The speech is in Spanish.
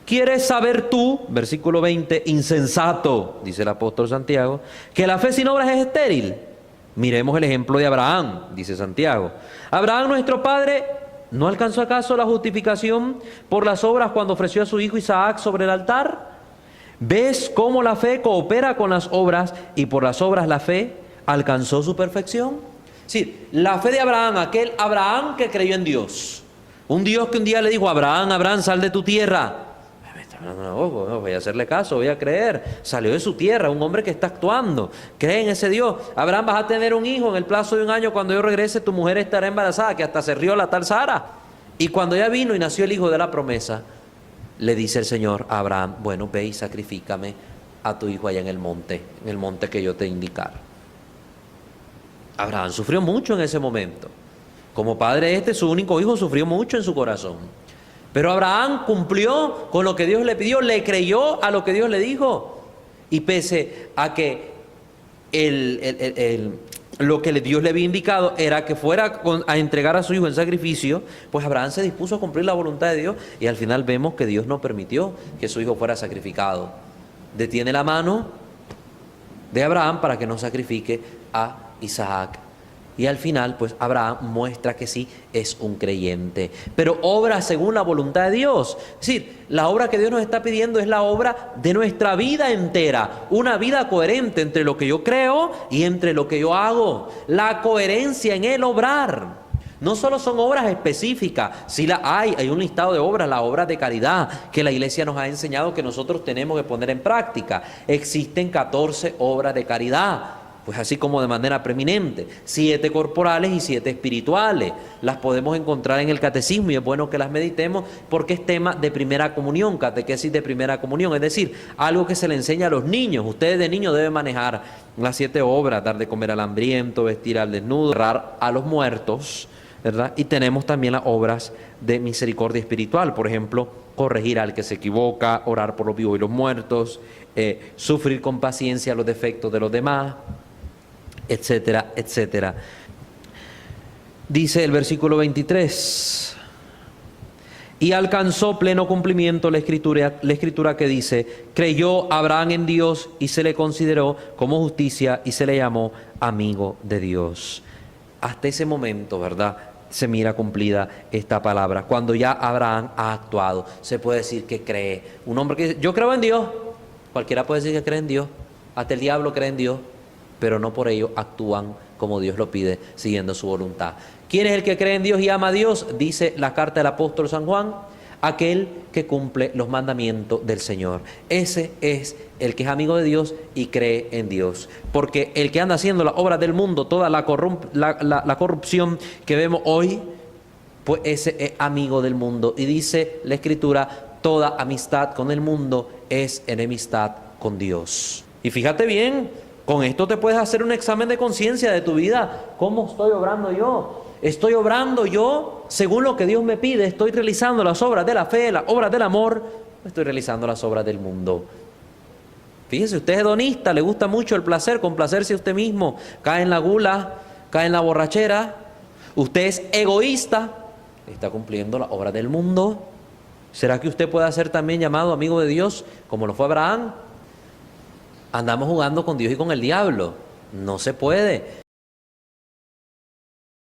¿Quieres saber tú, versículo 20, insensato, dice el apóstol Santiago, que la fe sin obras es estéril? Miremos el ejemplo de Abraham, dice Santiago. Abraham, nuestro padre, ¿no alcanzó acaso la justificación por las obras cuando ofreció a su hijo Isaac sobre el altar? ¿Ves cómo la fe coopera con las obras y por las obras la fe alcanzó su perfección? Sí, la fe de Abraham, aquel Abraham que creyó en Dios. Un Dios que un día le dijo: Abraham, Abraham, sal de tu tierra. No, voy a hacerle caso, voy a creer. Salió de su tierra, un hombre que está actuando. Cree en ese Dios. Abraham, vas a tener un hijo en el plazo de un año. Cuando yo regrese, tu mujer estará embarazada, que hasta se rió la tal Sara. Y cuando ya vino y nació el hijo de la promesa, le dice el Señor a Abraham: bueno, ve y sacrifícame a tu hijo allá en el monte que yo te indicara. Abraham sufrió mucho en ese momento. Como padre su único hijo, sufrió mucho en su corazón. Pero Abraham cumplió con lo que Dios le pidió, le creyó a lo que Dios le dijo. Y pese a que lo que Dios le había indicado era que fuera a entregar a su hijo en sacrificio, pues Abraham se dispuso a cumplir la voluntad de Dios, y al final vemos que Dios no permitió que su hijo fuera sacrificado. Detiene la mano de Abraham para que no sacrifique a Isaac. Y al final, pues Abraham muestra que sí es un creyente, pero obra según la voluntad de Dios. Es decir, la obra que Dios nos está pidiendo es la obra de nuestra vida entera, una vida coherente entre lo que yo creo y entre lo que yo hago. La coherencia en el obrar. No solo son obras específicas, sí hay un listado de obras, las obras de caridad que la Iglesia nos ha enseñado que nosotros tenemos que poner en práctica. Existen 14 obras de caridad. Pues así como de manera preeminente, 7 corporales y 7 espirituales. Las podemos encontrar en el catecismo y es bueno que las meditemos porque es tema de primera comunión, catequesis de primera comunión. Es decir, algo que se le enseña a los niños. Ustedes de niños deben manejar las 7 obras: dar de comer al hambriento, vestir al desnudo, honrar a los muertos, ¿verdad? Y tenemos también las obras de misericordia espiritual. Por ejemplo, corregir al que se equivoca, orar por los vivos y los muertos, sufrir con paciencia los defectos de los demás, etcétera, etcétera. Dice el versículo 23: y alcanzó pleno cumplimiento la escritura que dice: creyó Abraham en Dios y se le consideró como justicia y se le llamó amigo de Dios. Hasta ese momento, ¿verdad?, se mira cumplida esta palabra. Cuando ya Abraham ha actuado, se puede decir que cree. Un hombre que dice: yo creo en Dios. Cualquiera puede decir que cree en Dios. Hasta el diablo cree en Dios, pero no por ello actúan como Dios lo pide, siguiendo su voluntad. ¿Quién es el que cree en Dios y ama a Dios? Dice la carta del apóstol San Juan: aquel que cumple los mandamientos del Señor. Ese es el que es amigo de Dios y cree en Dios. Porque el que anda haciendo las obras del mundo, toda la corrupción que vemos hoy, pues ese es amigo del mundo. Y dice la Escritura: toda amistad con el mundo es enemistad con Dios. Y fíjate bien, con esto te puedes hacer un examen de conciencia de tu vida. ¿Cómo estoy obrando yo? ¿Estoy obrando yo según lo que Dios me pide? ¿Estoy realizando las obras de la fe, las obras del amor? ¿O estoy realizando las obras del mundo? Fíjese, usted es hedonista, le gusta mucho el placer, complacerse a usted mismo, cae en la gula, cae en la borrachera. Usted es egoísta, está cumpliendo las obras del mundo. ¿Será que usted puede ser también llamado amigo de Dios, como lo fue Abraham? Andamos jugando con Dios y con el diablo. No se puede.